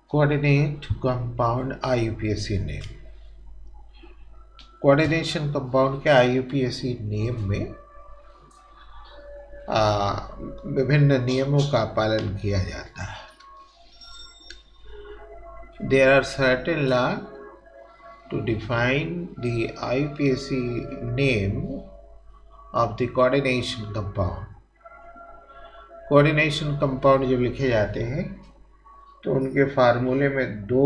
Coordinate compound IUPAC name. Coordination compound के IUPAC name में विभिन्न नियमों का पालन किया जाता है। There are certain laws to define the IUPAC name of the coordination compound। Coordination compound जब लिखे जाते हैं तो उनके फार्मूले में दो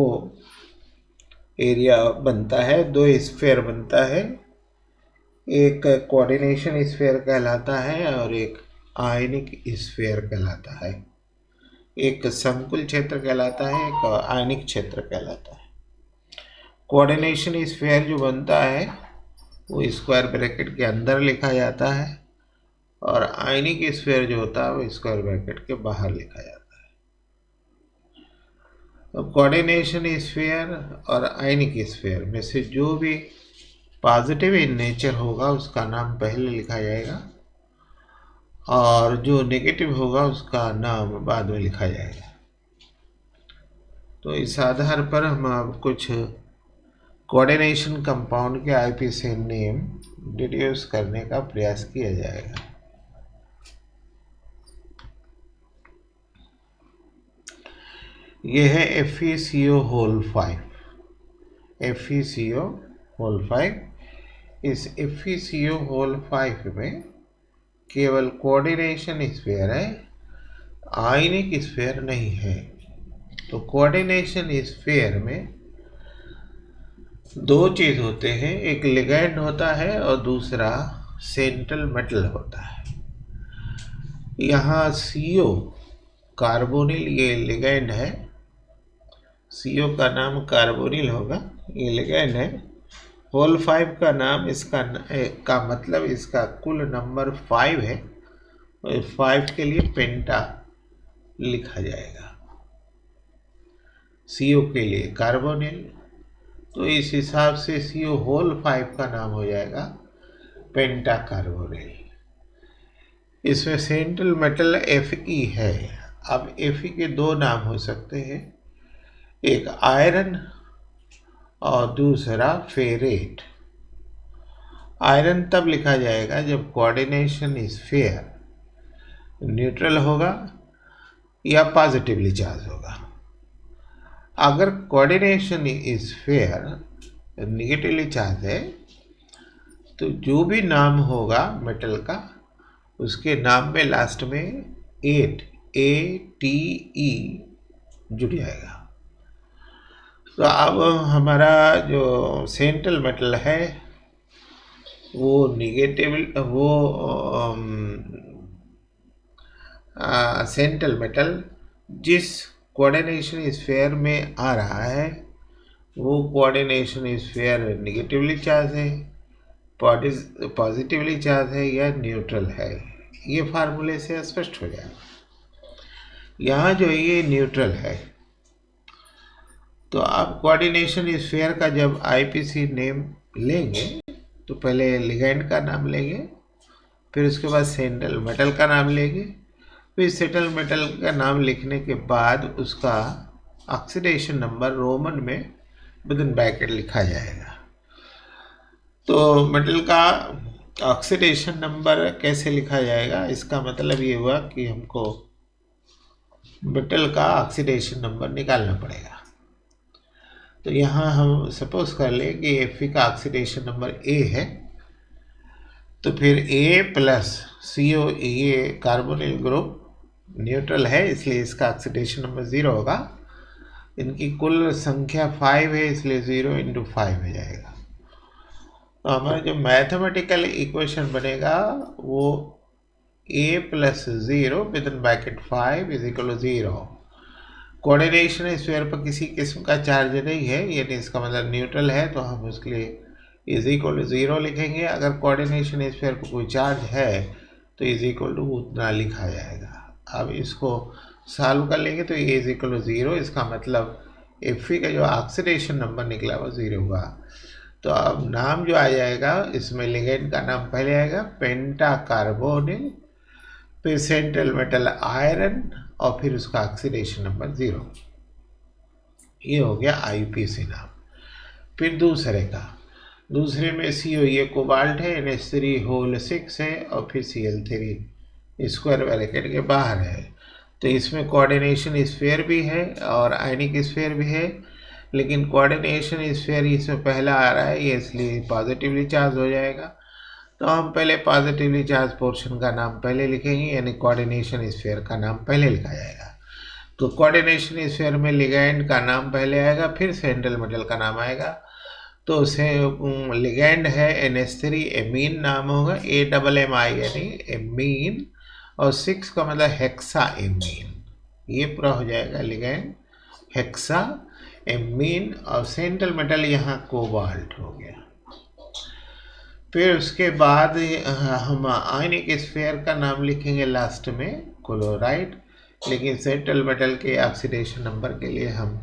एरिया बनता है, दो स्फीयर बनता है। एक कोऑर्डिनेशन स्फीयर कहलाता है और एक आयनिक स्फीयर कहलाता है। एक संकुल क्षेत्र कहलाता है, एक आयनिक क्षेत्र कहलाता है। कोऑर्डिनेशन स्फीयर जो बनता है वो स्क्वायर ब्रैकेट के अंदर लिखा जाता है और आयनिक स्फीयर जो होता है वो स्क्वायर ब्रैकेट के बाहर लिखा जाता है। तो कोऑर्डिनेशन स्फीयर और आयनिक स्फीयर में से जो भी पॉजिटिव इन नेचर होगा उसका नाम पहले लिखा जाएगा और जो नेगेटिव होगा उसका नाम बाद में लिखा जाएगा। तो इस आधार पर हम अब कुछ कोऑर्डिनेशन कंपाउंड के IUPAC नेम डिड्यूस करने का प्रयास किया जाएगा। ये है FeCO5। FeCO5। इस FeCO5 में केवल कोऑर्डिनेशन स्फीयर है, आयनिक स्फीयर नहीं है। तो कोऑर्डिनेशन स्फीयर में दो चीज होते हैं, एक लिगैंड होता है और दूसरा सेंट्रल मेटल होता है। यहाँ CO कार्बोनिल ये लिगैंड है, CO का नाम कार्बोनिल होगा, ये लिगैंड है। होल 5 का नाम का मतलब इसका कुल नंबर 5 है और 5 के लिए पेंटा लिखा जाएगा। CO के लिए कार्बोनिल, तो इस हिसाब से CO होल 5 का नाम हो जाएगा पेंटा कार्बोनिल। इसमें सेंट्रल मेटल Fe है। अब Fe के दो नाम हो सकते हैं, एक आयरन और दूसरा फेरेट। आयरन तब लिखा जाएगा जब कोऑर्डिनेशन स्फीयर न्यूट्रल होगा या पॉजिटिवली चार्ज होगा। अगर कोऑर्डिनेशन स्फीयर निगेटिवली चार्ज है तो जो भी नाम होगा मेटल का उसके नाम में लास्ट में ATE जुड़ जाएगा। तो अब हमारा जो सेंट्रल मेटल है वो सेंट्रल मेटल जिस कोऑर्डिनेशन स्फीयर में आ रहा है वो कोऑर्डिनेशन स्फीयर निगेटिवली चार्ज है, पॉजिटिवली चार्ज है या न्यूट्रल है, ये फार्मूले से स्पष्ट हो जाएगा। यहाँ जो ये न्यूट्रल है, तो आप कोऑर्डिनेशन स्फीयर का जब IUPAC नेम लेंगे तो पहले लिगैंड का नाम लेंगे, फिर उसके बाद सेंट्रल मेटल का नाम लेंगे, फिर सेंट्रल मेटल का नाम लिखने के बाद उसका ऑक्सीडेशन नंबर रोमन में विदिन ब्रैकेट लिखा जाएगा। तो मेटल का ऑक्सीडेशन नंबर कैसे लिखा जाएगा, इसका मतलब ये हुआ कि हमको मेटल का ऑक्सीडेशन नंबर निकालना पड़ेगा। तो यहाँ हम सपोज कर लें कि Fe का ऑक्सीडेशन नंबर A है, तो फिर A प्लस CO, ये कार्बोनिल ग्रुप न्यूट्रल है इसलिए इसका ऑक्सीडेशन नंबर 0 होगा। इनकी कुल संख्या 5 है इसलिए 0 × 5 हो जाएगा। तो हमारा जो मैथमेटिकल इक्वेशन बनेगा वो A plus 0 within bracket 5 = 0। Coordination sphere पर किसी किस्म का चार्ज नहीं है, यानी इसका मतलब न्यूट्रल है, तो हम उसके लिए =0 लिखेंगे। अगर कोऑर्डिनेशन स्फीयर पर कोई चार्ज है तो उतना लिखा जाएगा। अब इसको सॉल्व कर लेंगे तो ये =0, इसका मतलब Fe का जो ऑक्सीडेशन नंबर निकला वो 0 हुआ। तो अब नाम जो आ जाएगा इसमें लिगेंड का नाम पहले आएगा पेंटा कार्बोनिल, फिर सेंट्रल मेटल आयरन और फिर उसका ऑक्सीडेशन नंबर 0। ये हो गया आईपीसी नाम। फिर दूसरे में CO ये कोबाल्ट है, NH3 होल 6 है और फिर Cl3 स्क्वायर ब्रैकेट के बाहर है। तो इसमें कोऑर्डिनेशन स्फीयर भी है और आयनिक स्फीयर भी है, लेकिन कोऑर्डिनेशन स्फीयर इसमें पहला आ रहा है, ये इसलिए पॉजिटिवली चार्ज हो जाएगा। तो हम पहले पॉजिटिवली चार्ज पोर्शन का नाम पहले लिखेंगे, यानी कोऑर्डिनेशन स्फीयर का नाम पहले लिखा जाएगा। तो कोऑर्डिनेशन स्फीयर में लिगैंड का नाम पहले आएगा, फिर सेंट्रल मेटल का नाम आएगा। तो से लिगैंड है NH3, एमीन नाम होगा, AMMI यानी एमीन, और 6 का मतलब हेक्सा एमीन। ये पूरा हो जाएगा लिगैंड हेक्सा एमीन, और सेंट्रल मेटल यहाँ कोबाल्ट हो गया। फिर उसके बाद हम आयनिक स्फीयर का नाम लिखेंगे लास्ट में क्लोराइड, लेकिन सेंट्रल मेटल के ऑक्सीडेशन नंबर के लिए हम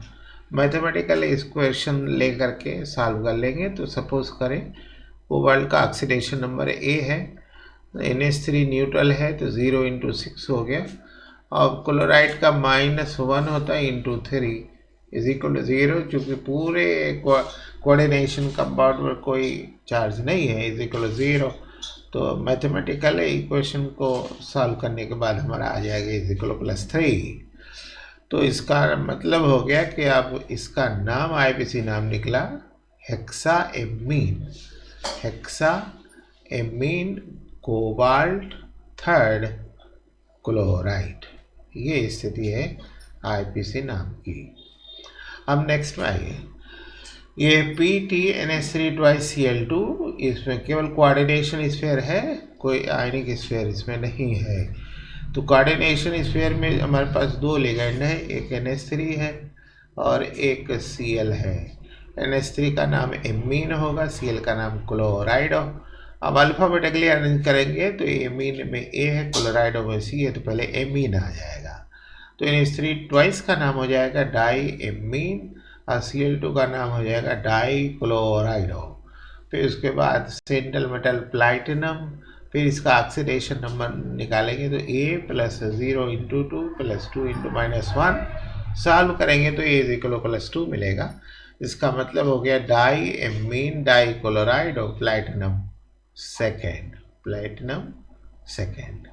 मैथमेटिकल इक्वेशन ले करके सॉल्व कर लेंगे। तो सपोज करें कोबाल्ट का ऑक्सीडेशन नंबर A है, NH3 न्यूट्रल है तो 0 × 6 हो गया, और क्लोराइड का -1 होता है × 3 = 0, चूँकि पूरे कोऑर्डिनेशन कंपाउंड में कोई चार्ज नहीं है, = 0। तो मैथमेटिकल इक्वेशन को सॉल्व करने के बाद हमारा आ जाएगा +3। तो इसका मतलब हो गया कि अब इसका नाम आईपीसी नाम निकला हेक्सा एमीन कोबाल्ट 3 क्लोराइड। ये स्थिति है आईपीसी नाम की। अब नेक्स्ट में आइए, ये PTNH3 2 Cl2, इसमें केवल कोऑर्डिनेशन स्फीयर है, कोई आयनिक स्फीयर इसमें नहीं है। तो कोऑर्डिनेशन स्फीयर में हमारे पास 2 लिगैंड है, एक NH3 है और एक Cl है। NH3 का नाम एमीन होगा, Cl का नाम क्लोराइड हो। अब अल्फ़ाबेटिकली अरेंज करेंगे तो एमीन में A है, क्लोराइडो में C है, तो पहले एमीन आ जाएगा। तो NH3 ट्वाइस का नाम हो जाएगा डाई एमीन, और Cl2 का नाम हो जाएगा डाई क्लोराइडो। फिर उसके बाद सेंट्रल मेटल प्लैटिनम, फिर इसका ऑक्सीडेशन नंबर निकालेंगे तो A + 0 × 2 + 2 × -1, सॉल्व करेंगे तो A = +2 मिलेगा। इसका मतलब हो गया डाई एमीन डाई क्लोराइड और platinum second.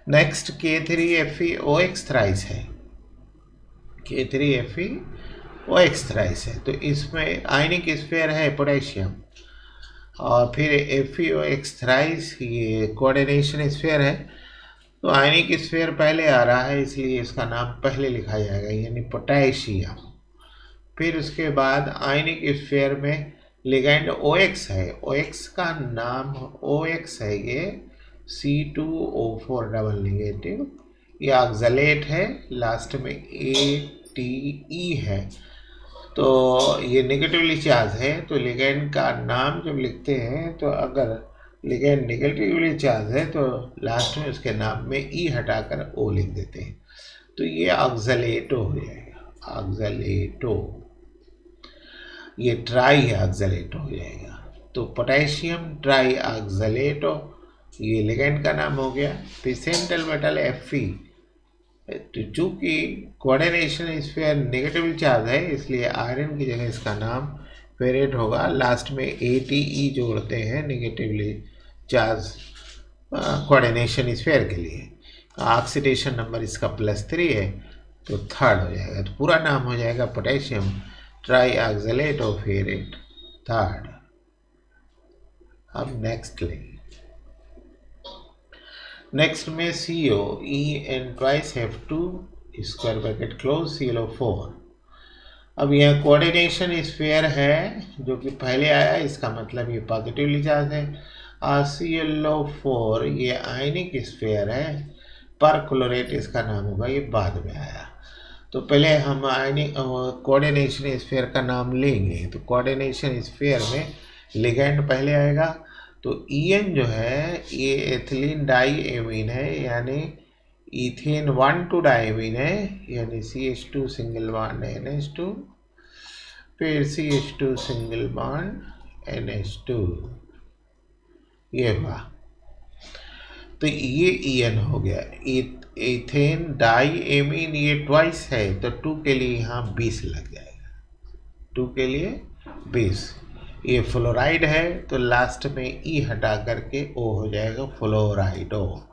Next K3Fe OX thrice है, K3Fe OX थ्राइस है। तो इसमें आयनिक स्फीयर है पोटेशियम, और फिर FeOX थ्राइस ये कोऑर्डिनेशन स्फीयर है। तो आयनिक स्फीयर पहले आ रहा है, इसलिए इसका नाम पहले लिखा जाएगा, यानी पोटेशियम। फिर उसके बाद आयनिक स्फीयर में लिगैंड OX है, OX का नाम OX है, ये C2O4 डबल नेगेटिव, ये ऑक्सलेट है, लास्ट में ATE है। तो ये नेगेटिवली चार्ज है, तो लिगैंड का नाम जब लिखते हैं तो अगर लिगैंड नेगेटिवली चार्ज है तो लास्ट में उसके नाम में E हटाकर O लिख देते हैं। तो ये ऑक्सलेटो हो जाएगा, ऑक्सलेटो, ये ट्राई ऑक्सलेटो हो जाएगा। तो पोटेशियम ट्राई ऑक्सलेटो ये लिगैंड का नाम हो गया। फिर सेंट्रल मेटल Fe, तो चूँकि कोऑर्डिनेशन स्फीयर नेगेटिव चार्ज है, इसलिए आयरन की जगह इसका नाम फेरेट होगा। लास्ट में ATE जोड़ते हैं नेगेटिवली चार्ज कोऑर्डिनेशन स्फीयर के लिए। ऑक्सीडेशन नंबर इसका +3 है, तो 3rd हो जाएगा। तो पूरा नाम हो जाएगा पोटेशियम ट्राईऑक्सलेटो फेरेट 3rd। अब नेक्स्ट में COEN twice F2 square bracket close ClO4। अब यह कोऑर्डिनेशन स्फीयर है जो कि पहले आया, इसका मतलब ये पॉजिटिवली चार्ज है। ClO4 ये आयनिक स्फीयर है, परक्लोरेट इसका नाम होगा, ये बाद में आया। तो पहले हम आयनिक कोऑर्डिनेशन स्फीयर का नाम लेंगे। तो कोऑर्डिनेशन स्फीयर में लिगैंड पहले आएगा, तो EN जो है ये एथिलीन डाई एमीन है, यानी इथेन 1,2 डाइमीन है, यानी CH2 सिंगल बॉन्ड NH2, फिर CH2 सिंगल बॉन्ड NH2, ये हुआ। तो ये EN हो गया। इथेन डाई एमीन ये ट्वाइस है, तो 2 के लिए यहाँ 20 लग जाएगा। 2 के लिए 20। ये फ्लोराइड है तो लास्ट में ई हटा करके ओ हो जाएगा फ्लोराइडो,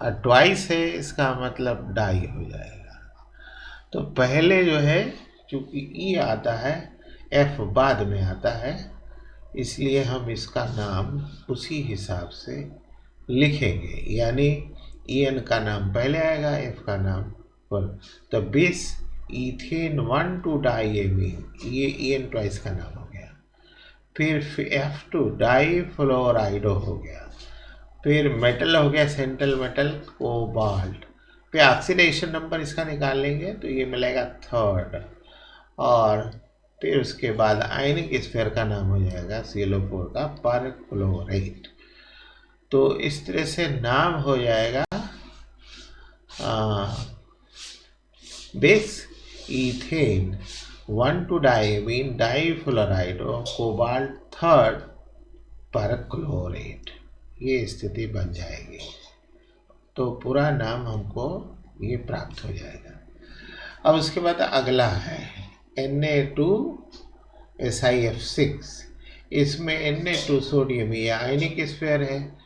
और ट्वाइस है इसका मतलब डाई हो जाएगा। तो पहले जो है चूंकि ई आता है, एफ बाद में आता है, इसलिए हम इसका नाम उसी हिसाब से लिखेंगे, यानी एन का नाम पहले आएगा, एफ का नाम पर। तो 20 इथेन 1,2 डाईएमीन, ये एन ट्वाइस का नाम हो गया। फिर F2 डाई फ्लोराइडो हो गया। फिर मेटल हो गया, सेंट्रल मेटल कोबाल्ट। फिर ऑक्सीडेशन नंबर इसका निकाल लेंगे तो ये मिलेगा 3rd, और फिर उसके बाद आयनिक स्फीयर का नाम हो जाएगा ClO4 का परक्लोरेट। तो इस तरह से नाम हो जाएगा base ethane 1,2 diamine difluorido cobalt 3rd perchlorate, ये स्थिति बन जाएगी। तो पूरा नाम हमको ये प्राप्त हो जाएगा। अब उसके बाद अगला है Na2SiF6। इसमें Na2 सोडियम, ये आयनिक स्फीयर है,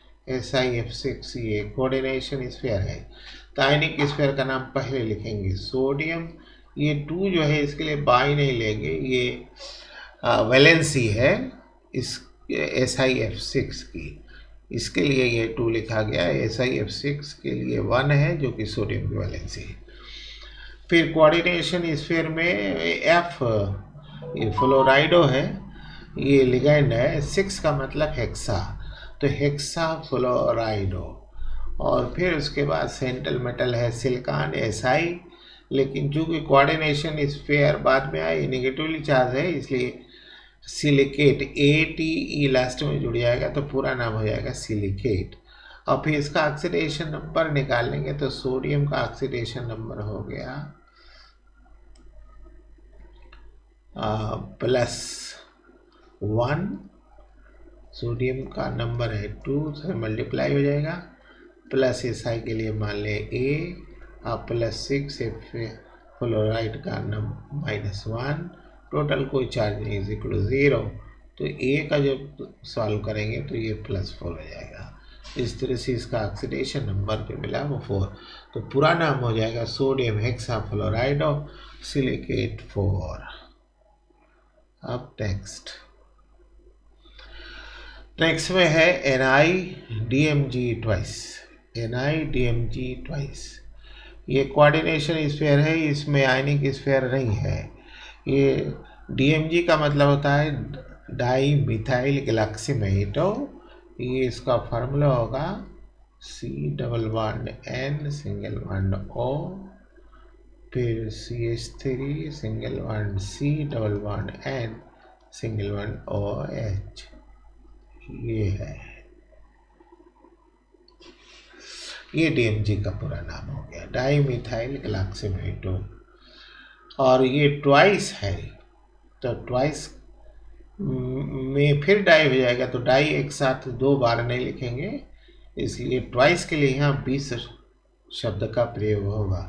SiF6 ये कोऑर्डिनेशन स्फीयर है। तो आयनिक स्फीयर का नाम पहले लिखेंगे सोडियम। ये 2 जो है इसके लिए बाई नहीं लेंगे, ये वैलेंसी है इस SiF6 की, इसके लिए ये 2 लिखा गया है। SiF6 के लिए 1 है जो कि सोडियम की वैलेंसी है। फिर कोऑर्डिनेशन स्फीयर में F ये फ्लोराइडो है, ये लिगेंड है, 6 का मतलब हेक्सा, तो हेक्सा फ्लोराइडो। और फिर उसके बाद सेंट्रल मेटल है सिलिकॉन Si, लेकिन चूंकि कोऑर्डिनेशन स्फीयर बाद में आए, नेगेटिवली चार्ज है, इसलिए सिलिकेट, ATE लास्ट में जुड़ जाएगा तो पूरा नाम हो जाएगा सिलिकेट। और फिर इसका ऑक्सीडेशन नंबर निकाल लेंगे तो सोडियम का ऑक्सीडेशन नंबर हो गया +1, सोडियम का नंबर है 2 से मल्टीप्लाई हो जाएगा, प्लस Si के लिए मान ले A, और +6 फ्लोराइड का नंबर -1, टोटल कोई चार्ज नहीं, =0। तो A का जब सॉल्व करेंगे तो ये +4 हो जाएगा। इस तरह से इसका ऑक्सीडेशन नंबर पे मिला वो 4। तो पूरा नाम हो जाएगा सोडियम हेक्सा फ्लोराइडो सिलिकेट 4। अब नेक्स्ट में है NiDMg ट्वाइस। NiDMg ट्वाइस ये कोऑर्डिनेशन स्फीयर है, इसमें आयनिक स्फीयर नहीं है। ये DMg का मतलब होता है डाई मिथाइल गैल्क्सीमेटो। ये इसका फार्मूला होगा C+N सिंगल बॉन्ड O, फिर CH3 single bond C double bond N single bond OH। ये है, ये DMg का पूरा नाम हो गया, डाई मिथाइल गैल्क्सीमेटो। और ये ट्वाइस है, तो ट्वाइस में फिर डाई हो जाएगा, तो डाई एक साथ 2 बार नहीं लिखेंगे, इसलिए ट्वाइस के लिए यहाँ 20 शब्द का प्रयोग होगा।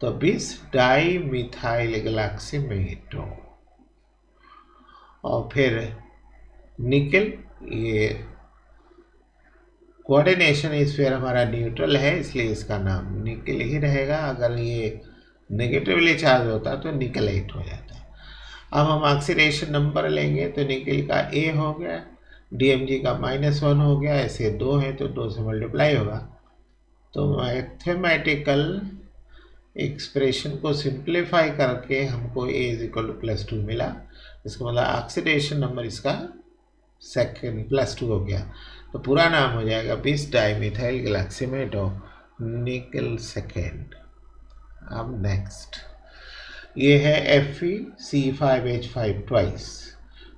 तो 20 डाई मिथाइल गैल्क्सीमेटो। और फिर निकल, ये कोऑर्डिनेशन स्फीयर हमारा न्यूट्रल है, इसलिए इसका नाम निकल ही रहेगा। अगर ये नेगेटिवली चार्ज होता तो निकलेट हो जाता। अब हम ऑक्सीडेशन नंबर लेंगे तो निकल का A हो गया, DMg का -1 हो गया, ऐसे 2 है तो 2 से मल्टीप्लाई होगा। तो मैथमेटिकल एक्सप्रेशन को सिंप्लीफाई करके हमको A +2 मिला। इसका मतलब ऑक्सीडेशन नंबर इसका सेकेंड +2 हो गया। तो पूरा नाम हो जाएगा 20 डाईमिथाइल गैल्क्सीमेटो निकल सेकेंड। अब नेक्स्ट ये है FeC5H5 ट्वाइस।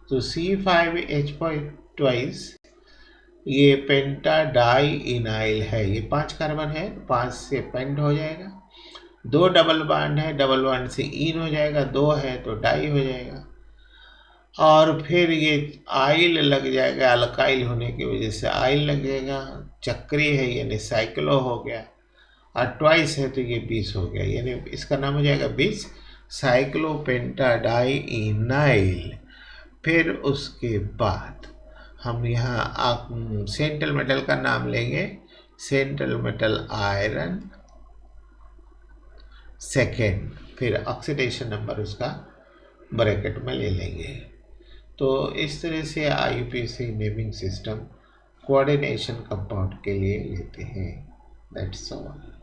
तो C5H5 ट्वाइस ये पेंटा डाई इनाइल है, ये 5 कार्बन है, 5 से पेंट हो जाएगा, 2 डबल बॉन्ड है, डबल बॉन्ड से इन हो जाएगा, 2 है तो डाई हो जाएगा। और फिर ये आइल लग जाएगा, अल्काइल होने की वजह से आइल लगेगा, चक्री है यानी साइक्लो हो गया, और ट्वाइस है तो ये 20 हो गया, यानी इसका नाम हो जाएगा 20 साइक्लोपेंटाडाइइनाइल। फिर उसके बाद हम यहाँ सेंट्रल मेटल का नाम लेंगे, सेंट्रल मेटल आयरन सेकेंड, फिर ऑक्सीडेशन नंबर उसका ब्रैकेट में ले लेंगे। तो इस तरह से IUPAC naming system coordination compound के लिए लेते हैं। That's all.